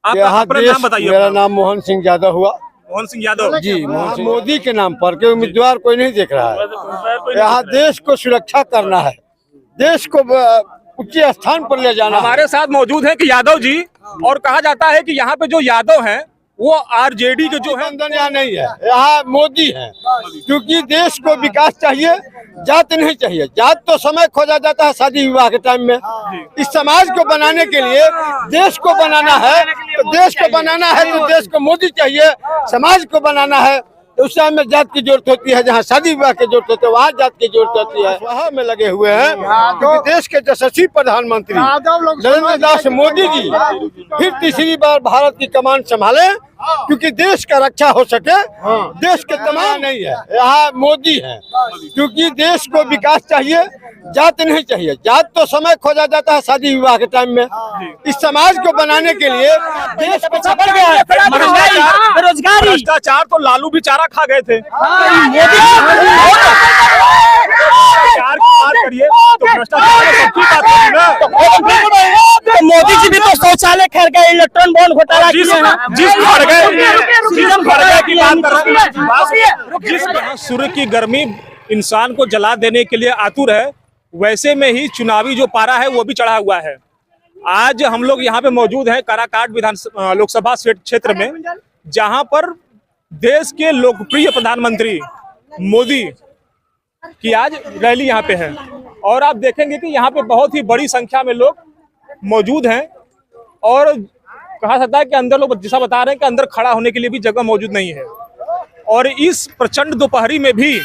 आप अपना नाम बताइए। मेरा नाम मोहन सिंह यादव हुआ। मोहन सिंह यादव जी, मोहन सिंह। मोदी के नाम पर के उम्मीदवार कोई नहीं देख रहा है। यहाँ देश को सुरक्षा करना है, देश को उच्च स्थान पर ले जाना। हमारे साथ मौजूद है कि यादव जी, और कहा जाता है कि यहाँ पे जो यादव हैं वो आरजेडी के जो है बंधन यहाँ नहीं है, यहाँ मोदी है। क्योंकि देश को विकास चाहिए, जात नहीं चाहिए। जात तो समय खोजा जाता है शादी विवाह के टाइम में। इस समाज को बनाने के लिए देश को बनाना है, तो देश को बनाना है तो देश को मोदी चाहिए। समाज को बनाना है तो उस टाइम में जात की जरूरत होती है, जहाँ शादी विवाह की जरूरत होती है वहाँ जात की जरूरत होती है। वहाँ में लगे हुए हैं क्योंकि देश के यशस्वी प्रधानमंत्री नरेंद्र दास मोदी जी फिर तीसरी बार भारत की कमान संभाले, क्योंकि देश का रक्षा हो सके। देश के तमाम नहीं है, यहाँ मोदी है। क्योंकि देश को विकास चाहिए, जात नहीं चाहिए। जात तो समय खोजा जाता है शादी विवाह के टाइम में। इस समाज को बनाने के लिए देश को बढ़ गया है, बेरोजगारी, भ्रष्टाचार तो लालू भी चारा खा गए थे। करिए तो भ्रष्टाचार सबकी बात है ना। तो मोदी जी भी तो शौचालय खैर गए, इलेक्ट्रॉन बॉन्ड घोटाला जिस सूर्य की गर्मी इंसान को जला देने के लिए आतुर है, वैसे में ही चुनावी जो पारा है वो भी चढ़ा हुआ है। आज हम लोग यहाँ पे मौजूद हैं काराकाट लोकसभा क्षेत्र में, जहाँ पर देश के लोकप्रिय प्रधानमंत्री मोदी की आज रैली यहाँ पे है। और आप देखेंगे कि यहाँ पे बहुत ही बड़ी संख्या में लोग मौजूद हैं, और कहा सकता है कि अंदर लोग जैसा बता रहे हैं कि अंदर खड़ा होने के लिए भी जगह मौजूद नहीं है। और इस प्रचंड दोपहरी में भी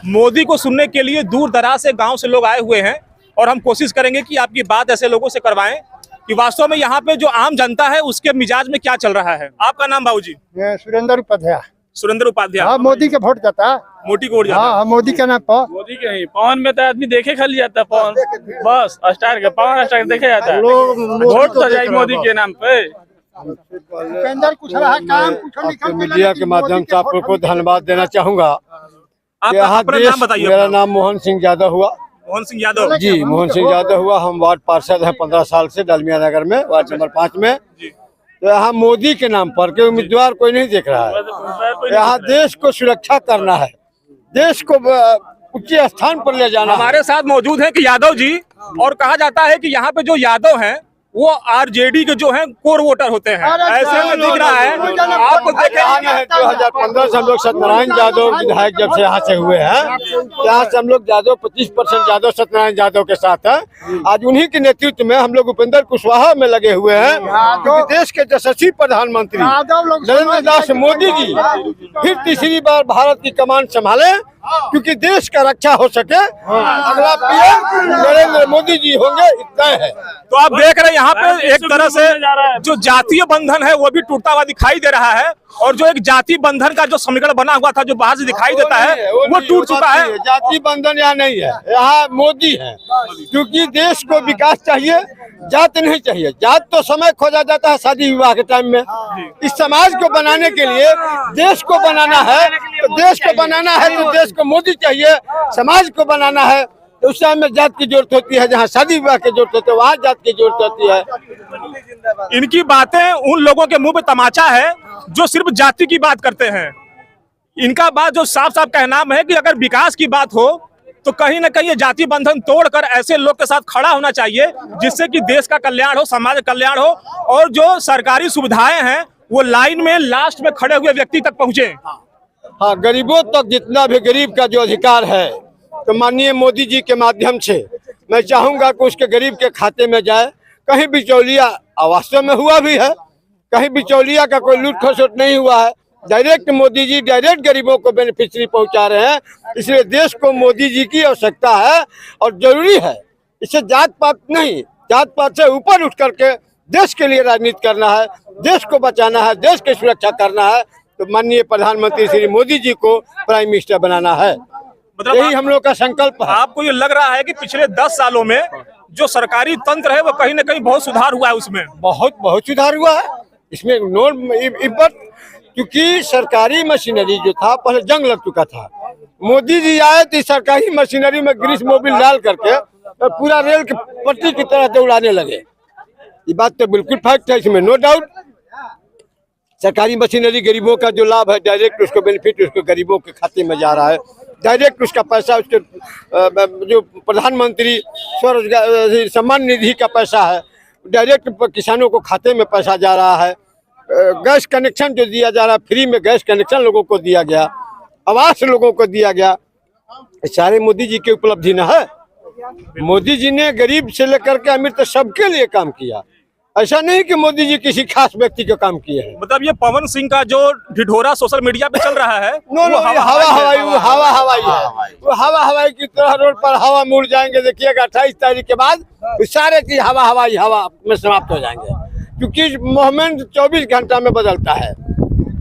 मोदी को सुनने के लिए दूर दराज से गांव से लोग आए हुए हैं, और हम कोशिश करेंगे कि आपकी बात ऐसे लोगों से करवाएं कि वास्तव में यहाँ पे जो आम जनता है उसके मिजाज में क्या चल रहा है। आपका नाम बाबूजी? सुरेंद्र उपाध्याय। सुरेंद्र उपाध्याय। हाँ, मोदी के वोट जाता है। मोदी को वोट जाता है। हाँ, मोदी के नाम पर। मोदी के ही पवन में तो आदमी देखे खाली जाता है, पवन बस स्टार के पवन स्टार देखे जाता है। वोट तो जाए मोदी के नाम पे। कुछ रहा काम, कुछ मीडिया के माध्यम से आप लोग को धन्यवाद देना चाहूँगा। आप अपना नाम बताइए। मेरा नाम मोहन सिंह यादव हुआ। मोहन सिंह यादव जी, मोहन सिंह यादव हुआ। हम वार्ड पार्षद हैं 15 साल से डालमिया नगर में, वार्ड नंबर 5 में। तो यहाँ मोदी के नाम पर के उम्मीदवार कोई नहीं देख रहा है। यहाँ देश को सुरक्षा करना है, देश को उच्च स्थान पर ले जाना। हमारे साथ मौजूद है कि यादव जी, और कहा जाता है कि यहाँ पे जो यादव हैं वो आरजेडी के जो हैं कोर वोटर होते हैं। ऐसे में दिख रहा है आपको। देखें 2015 से हम लोग सत्यनारायण यादव विधायक जब से यहाँ से हुए हैं, यहाँ से हम लोग यादव 25% यादव सत्यनारायण यादव के साथ है। आज उन्हीं के नेतृत्व में हम लोग उपेंद्र कुशवाहा में लगे हुए हैं, क्योंकि देश के यशस्वी प्रधानमंत्री नरेंद्र दास मोदी जी फिर तीसरी बार भारत की कमान संभाले, क्योंकि देश का रक्षा हो सके। अगला पीएम नरेंद्र मोदी जी होंगे, इतना है। तो आप देख रहे हैं यहाँ पे एक तरह से जो जातीय बंधन है वो भी टूटता हुआ दिखाई दे रहा है, और जो एक जाति बंधन का जो समीकरण बना हुआ था जो बाहर से दिखाई देता है वो टूट चुका है। जाति बंधन यहाँ नहीं है, यहाँ मोदी है। क्योंकि देश को विकास चाहिए, जात नहीं चाहिए। जात तो समय खोजा जाता है शादी विवाह के टाइम में। इस समाज को बनाने के लिए देश को बनाना है, तो देश को बनाना है तो देश को मोदी चाहिए। समाज को बनाना है तो उस टाइम में जात की जरूरत होती है, जहाँ शादी विवाह की जरूरत होती है वहाँ जात की जरूरत होती है। इनकी बातें उन लोगों के मुंह पे तमाचा है जो सिर्फ जाति की बात करते हैं। इनका बात जो साफ साफ कहना है कि अगर विकास की बात हो तो कहीं ना कहीं ये जाति बंधन तोड़कर ऐसे लोग के साथ खड़ा होना चाहिए जिससे कि देश का कल्याण हो, समाज का कल्याण हो, और जो सरकारी सुविधाएं हैं वो लाइन में लास्ट में खड़े हुए व्यक्ति तक पहुंचे। हाँ, गरीबों तक जितना भी गरीब का जो अधिकार है, तो माननीय मोदी जी के माध्यम से मैं चाहूंगा कि उसके गरीब के खाते में जाए। कहीं बिचौलिया वास्तव में हुआ भी है, कहीं बिचौलिया का कोई लूट खसोट नहीं हुआ है। डायरेक्ट मोदी जी डायरेक्ट गरीबों को बेनिफिशियरी पहुंचा रहे हैं। इसलिए देश को मोदी जी की आवश्यकता है और जरूरी है। इससे जात पात नहीं, जात पात से ऊपर उठ करके देश के लिए राजनीति करना है, देश को बचाना है, देश की सुरक्षा करना है। तो माननीय प्रधानमंत्री श्री मोदी जी को प्राइम मिनिस्टर बनाना है, मतलब यही हम लोग का संकल्प है। आपको ये लग रहा है कि पिछले 10 सालों में जो सरकारी तंत्र है वो कहीं ना कहीं बहुत सुधार हुआ है? उसमें बहुत सुधार हुआ है। इसमें क्योंकि सरकारी मशीनरी जो था पहले जंग लग चुका था। मोदी जी आए तो सरकारी मशीनरी में ग्रीस मोबिल डाल करके और पूरा रेल की पटरी की तरह दौड़ाने लगे। ये बात तो बिल्कुल फैक्ट है, इसमें नो डाउट। सरकारी मशीनरी गरीबों का जो लाभ है डायरेक्ट उसको बेनिफिट उसको गरीबों के खाते में जा रहा है। डायरेक्ट उसका पैसा उसके जो प्रधानमंत्री स्वरोजगार सम्मान निधि का पैसा है डायरेक्ट किसानों को खाते में पैसा जा रहा है। गैस कनेक्शन जो दिया जा रहा है फ्री में गैस कनेक्शन लोगों को दिया गया, आवास लोगों को दिया गया, सारे मोदी जी की उपलब्धि न है। मोदी जी ने गरीब से लेकर के अमीर तक सबके लिए काम किया। ऐसा नहीं कि मोदी जी किसी खास व्यक्ति का काम किए हैं। मतलब ये पवन सिंह का जो ढिढोरा सोशल मीडिया पे चल रहा है नो नो हवा हवाई है। वो हवा हवाई की तरह रोड पर हवा मुड़ जाएंगे। देखिएगा 28 तारीख के बाद सारे चीज हवा में समाप्त हो जाएंगे, क्योंकि मोमेंट 24 घंटा में बदलता है।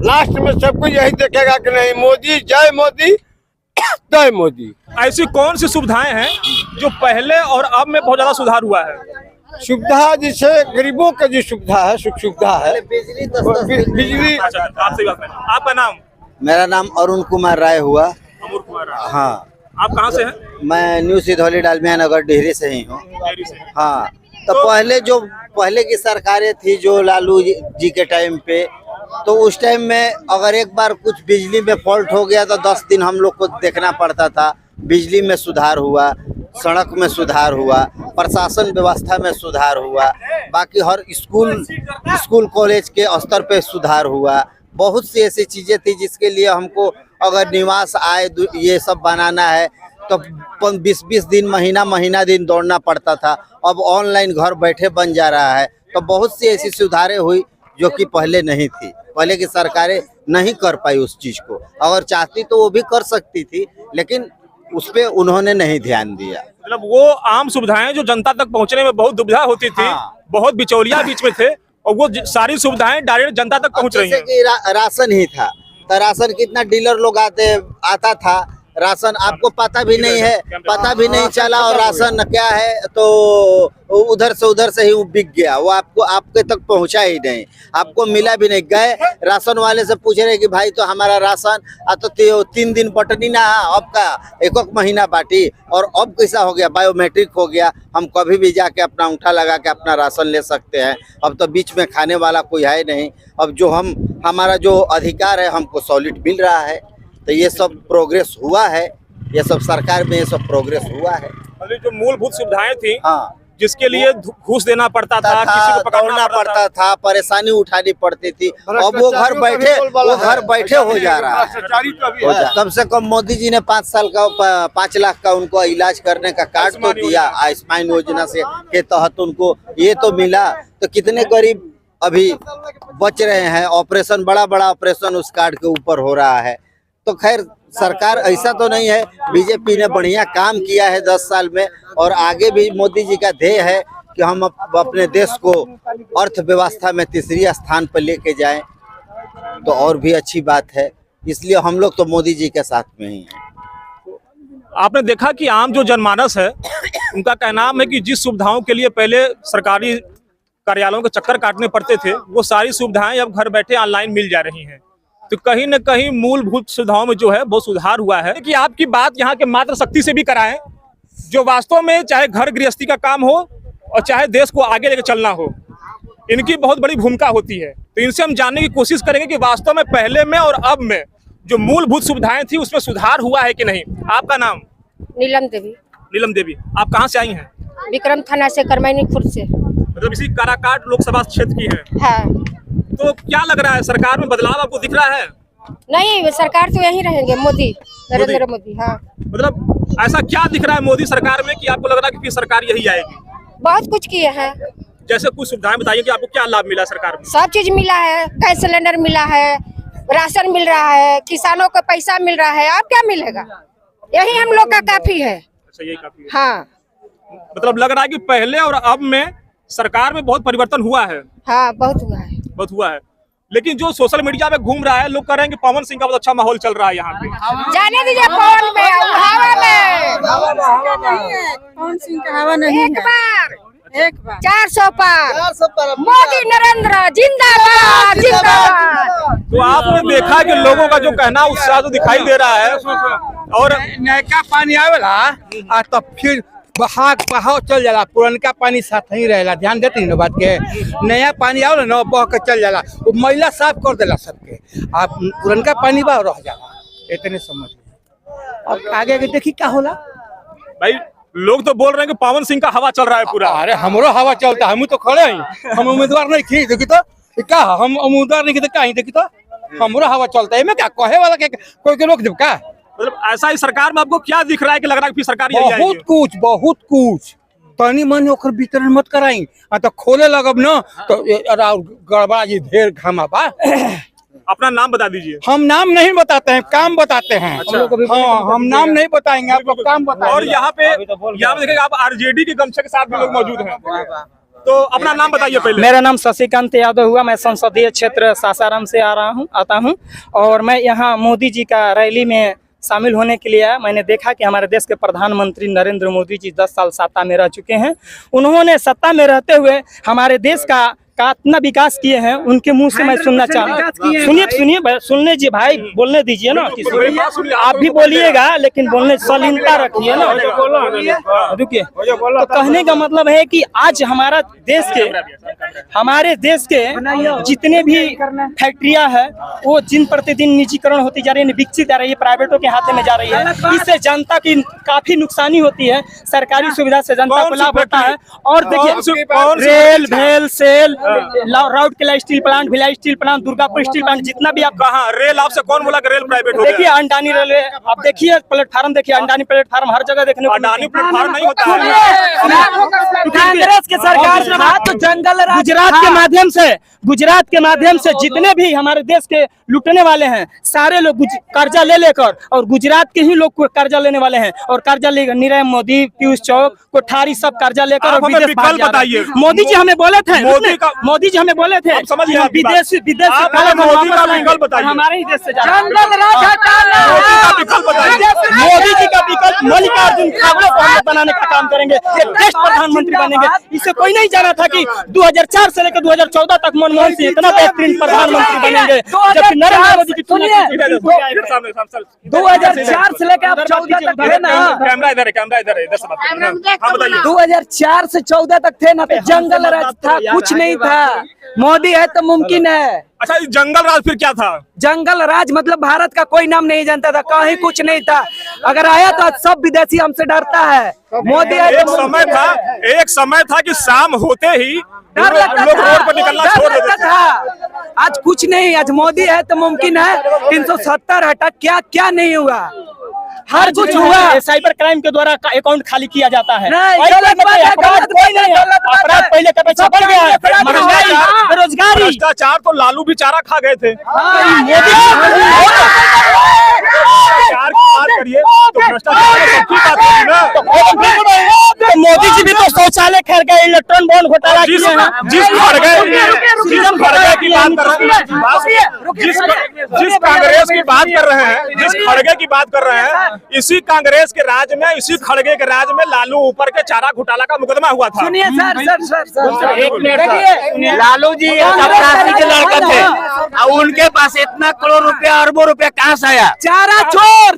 लास्ट में सब कुछ यही देखेगा कि नहीं मोदी जय मोदी जय मोदी। ऐसी कौन सी सुविधाएं हैं जो पहले और अब में बहुत ज्यादा सुधार हुआ है? सुविधा जैसे गरीबों का जो सुविधा है सुख सुविधा है, बिजली। अच्छा, आपसे बात करें। आपका नाम? मेरा नाम अरुण कुमार राय हुआ। अमूर कुमार राय। हाँ, आप कहाँ से हैं? मैं न्यू सिधौली डालमिया नगर डिहरी से ही हूँ। डेयरी से। हाँ, तो पहले की सरकारें थी जो लालू जी के टाइम पे, तो उस टाइम में अगर एक बार कुछ बिजली में फॉल्ट हो गया तो 10 दिन हम लोग को देखना पड़ता था। बिजली में सुधार हुआ, सड़क में सुधार हुआ, प्रशासन व्यवस्था में सुधार हुआ, बाकी हर स्कूल कॉलेज के स्तर पे सुधार हुआ। बहुत सी ऐसी चीज़ें थी जिसके लिए हमको अगर निवास आय ये सब बनाना है तो 20-20 दिन महीना दिन दौड़ना पड़ता था। अब ऑनलाइन घर बैठे बन जा रहा है। तो बहुत सी ऐसी सुधारें हुई जो कि पहले नहीं थी। पहले की सरकारें नहीं कर पाई उस चीज़ को, अगर चाहती तो वो भी कर सकती थी, लेकिन उस पे उन्होंने नहीं ध्यान दिया। मतलब वो आम सुविधाएं जो जनता तक पहुंचने में बहुत दुविधा होती थी। हाँ। बहुत बिचौलिया बीच में थे और वो सारी सुविधाएं डायरेक्ट जनता तक पहुंच रही जैसे हैं। कि राशन ही था, तो राशन कितना डीलर लोग आता था, राशन आपको पता भी नहीं है, पता भी नहीं चला, और राशन क्या है तो उधर से ही वो बिक गया, वो आपके तक पहुंचा ही नहीं, आपको मिला भी नहीं। गए राशन वाले से पूछ रहे कि भाई तो हमारा राशन तो 3 दिन बटनी ना, अब का 1 महीना बाटी, और अब कैसा हो गया, बायोमेट्रिक हो गया, हम कभी भी जाके अपना अंगूठा लगा के अपना राशन ले सकते हैं। अब तो बीच में खाने वाला कोई है नहीं। अब जो हमारा जो अधिकार है हमको सॉलिड मिल रहा है। तो ये सब प्रोग्रेस हुआ है, ये सब सरकार में ये सब प्रोग्रेस हुआ है। मतलब जो मूलभूत सुविधाएं थी, हाँ, जिसके लिए घूस देना पड़ता था, किसी को पकड़ना पड़ता था, परेशानी उठानी पड़ती थी, अब वो घर बैठे हो जा रहा है। कम से कम मोदी जी ने 5 लाख का उनको इलाज करने का कार्ड तो दिया, आयुष्मान योजना से के तहत उनको ये तो मिला। तो कितने गरीब अभी बच रहे हैं, ऑपरेशन बड़ा ऑपरेशन उस कार्ड के ऊपर हो रहा है। तो खैर सरकार ऐसा तो नहीं है, बीजेपी ने बढ़िया काम किया है 10 साल में, और आगे भी मोदी जी का ध्येय है कि हम अपने देश को अर्थव्यवस्था में 3रे स्थान पर लेके जाएं, तो और भी अच्छी बात है। इसलिए हम लोग तो मोदी जी के साथ में ही हैं। आपने देखा कि आम जो जनमानस है उनका कहना है कि जिस सुविधाओं के लिए पहले सरकारी कार्यालयों के चक्कर काटने पड़ते थे, वो सारी सुविधाएं अब घर बैठे ऑनलाइन मिल जा रही हैं। तो कहीं न कहीं मूलभूत सुविधाओं में जो है बहुत सुधार हुआ है। कि आपकी बात यहाँ के मात्र शक्ति से भी कराएं, जो वास्तव में चाहे घर गृहस्थी का काम हो और चाहे देश को आगे लेकर चलना हो, इनकी बहुत बड़ी भूमिका होती है। तो इनसे हम जानने की कोशिश करेंगे कि वास्तव में पहले में और अब में जो मूलभूत सुविधाएं थी उसमें सुधार हुआ है कि नहीं। आपका नाम? नीलम देवी। नीलम देवी, आप कहाँ से आई हैं? विक्रम थाना से, करमैनी खुर्द से। मतलब इसी काराकाट लोकसभा क्षेत्र की है। हाँ। तो क्या लग रहा है, सरकार में बदलाव आपको दिख रहा है? नहीं, सरकार तो यही रहेंगे, मोदी, नरेंद्र मोदी। हाँ। मतलब ऐसा क्या दिख रहा है मोदी सरकार में कि आपको लग रहा है कि सरकार यही आएगी? बहुत कुछ किए हैं। जैसे कुछ सुविधाएं बताइए कि आपको क्या लाभ मिला सरकार में? सब चीज मिला है, गैस सिलेंडर मिला है, राशन मिल रहा है, किसानों को पैसा मिल रहा है। अब क्या मिलेगा? यही हम लोग का काफी है। अच्छा, यही काफी है। हाँ। मतलब लग रहा है कि पहले और अब में सरकार में बहुत परिवर्तन हुआ है। हाँ, बहुत हुआ है, बहुत हुआ है। लेकिन जो सोशल मीडिया पे घूम रहा है, लोग कह रहे हैं कि पवन सिंह का बहुत अच्छा माहौल चल रहा है यहाँ पे। जाने दीजिए पवन में, हवा में। पवन सिंह का हवा नहीं एक बार 400 पार मोदी नरेंद्र जिंदाबाद जिंदाबाद। तो आपने देखा कि लोगों का जो कहना उत्साह तो दिखाई दे रहा है। और नयका पानी आवेला तो फिर बहाव चल जाला, पुरनका पानी साथ ही रहेला, ध्यान देती ना बात के। नया पानी आओ ना बह के चल जाला, वो मैला साफ कर देला सबके। आप पुरनका पानी बह रह जाला, इतने समझ। अब आगे देखी क्या होला भाई, लोग तो बोल रहे हैं कि पवन सिंह का हवा चल रहा है पूरा। अरे हमरो हवा चलता, हम तो खड़े हैं, हम उम्मीदवार नहीं थी, देखी तो क्या हम उम्मीदवार नहीं थे, कहीं देखी तो हमरो हवा चलता है। मैं क्या कहे वाला के कोई के रोक दे का? मतलब ऐसा ही सरकार में आपको क्या दिख रहा है कि लग रहा है कि सरकार यही आएगी? बहुत कुछ तनी मन ओकर वितरण मत कराई, तो खोले लगब ना तो गड़बड़ा जी ढेर घामा बा। अपना नाम बता दीजिए। हम नाम नहीं बताते हैं, काम बताते हैं। हाँ, हम नाम नहीं बताएंगे, आप लोग काम बताएंगे। और यहाँ पे देखिएगा आप आरजेडी के गमछे के साथ भी लोग मौजूद हैं, तो अपना नाम बताइए पहले। मेरा नाम शशिकांत यादव हुआ, मैं संसदीय क्षेत्र सासाराम से आता हूँ और मैं यहाँ मोदी जी का रैली में शामिल होने के लिए आया। मैंने देखा कि हमारे देश के प्रधानमंत्री नरेंद्र मोदी जी 10 साल सत्ता में रह चुके हैं। उन्होंने सत्ता में रहते हुए हमारे देश का इतना विकास किए हैं, उनके मुंह से मैं सुनना चाहता हूँ। सुनिए सुनने जी भाई, बोलने दीजिए ना, आप भी बोलिएगा लेकिन बोलने शालीनता रखिए ना, रुकिए। तो कहने का मतलब है कि आज हमारे देश के जितने भी फैक्ट्रियां हैं वो दिन प्रतिदिन निजीकरण होती जा रही है, विकसित जा रही है, प्राइवेटों के हाथ में जा रही है। इससे जनता की काफी नुकसानी होती है, सरकारी सुविधा से जनता को लाभ होता है। और देखिए, रेल भेल SAIL Rourkela steel plant, Bhilai steel plant, Durgapur steel plant, जितना भी आप कहाँ रेल, आपसे कौन बोला कि रेल प्राइवेट हो गया? देखिए अंडानी रेलवे, आप देखिए प्लेटफार्म, देखिए अंडानी प्लेटफार्म हर जगह देखने को अडानी प्लेटफार्म नहीं होता है। कांग्रेस के सरकार से तो जंगल गुजरात के माध्यम से जितने भी हमारे देश के लूटने वाले हैं सारे लोग कर्जा ले लेकर, और गुजरात के ही लोग को कर्जा लेने वाले हैं, और कर्जा लेकर नीरव मोदी, पीयूष चौक, कोठारी सब कर्जा लेकर और विदेश भाग जा रहे हैं। मोदी जी हमें बोले थे, मोदी जी हमें बोले थे विदेश विकल्प बताइए, हमारे ही देश से जा रहे मोदी जी का विकल्प मल्लिकार्जुन खड़गे को हम बनाने का काम करेंगे, देश प्रधानमंत्री बनेंगे। इससे कोई नहीं जाना था कि 2004 से लेकर 2014 तक मनमोहन सिंह इतना बेहतरीन प्रधानमंत्री बनेंगे, जबकि नरेंद्र मोदी की 2004 से लेकर अब 14 तक थे ना, कैमरा इधर है, कैमरा इधर है, इधर से बात करिए। हाँ बताइए। 2004 से 14 तक थे ना, तो जंगल राज था, कुछ नहीं था। मोदी है तो मुमकिन है। अच्छा, जंगल राज फिर क्या था? जंगल राज मतलब भारत का कोई नाम नहीं जानता था, कहीं कुछ नहीं था। अगर आया तो सब विदेशी हमसे डरता है। मोदी है तो एक समय था कि शाम होते ही डर लगता लोग रोड पर निकलना छोड़ देते था। आज कुछ नहीं, आज मोदी है तो मुमकिन है। 370 हटा, क्या क्या नहीं हुआ, हर कुछ हुआ। साइबर क्राइम के द्वारा अकाउंट खाली किया जाता है। बेरोजगारी, भ्रष्टाचार तो लालू बेचारा खा गए थे। करिए तो भ्रष्टाचार की बात करिए ना, तो मोदी जी भी तो शौचालय खैर गए, इलेक्ट्रॉन बॉन्ड घोटाला जिस खड़गे की बात कर रहे हैं, जिस कांग्रेस की बात कर रहे हैं, जिस खड़गे की बात कर रहे हैं, इसी कांग्रेस के राज में, इसी खड़गे के राज में लालू ऊपर के चारा घोटाला का मुकदमा हुआ था। सुनिए सर, एक मिनट, लालू जी चपरासी के लड़के थे और उनके पास इतना करोड़ रुपया, अरबों रुपया कहाँ से आया? चारा चोर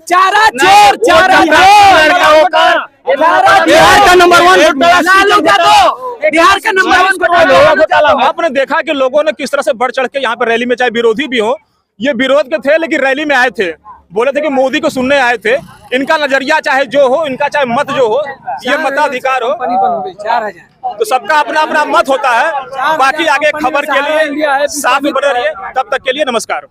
बिहार का नंबर 1 लालू का, तो बिहार का नंबर 1 आपने देखा कि लोगों ने किस तरह से बढ़ चढ़ के यहाँ पर रैली में, चाहे विरोधी भी हो, ये विरोध के थे लेकिन रैली में आए थे, बोले थे कि मोदी को सुनने आए थे। इनका नजरिया चाहे जो हो, इनका चाहे मत जो हो, ये मताधिकार हो, तो सबका अपना अपना मत होता है। बाकी आगे खबर के लिए साथ में बने रहिए, तब तक के लिए नमस्कार।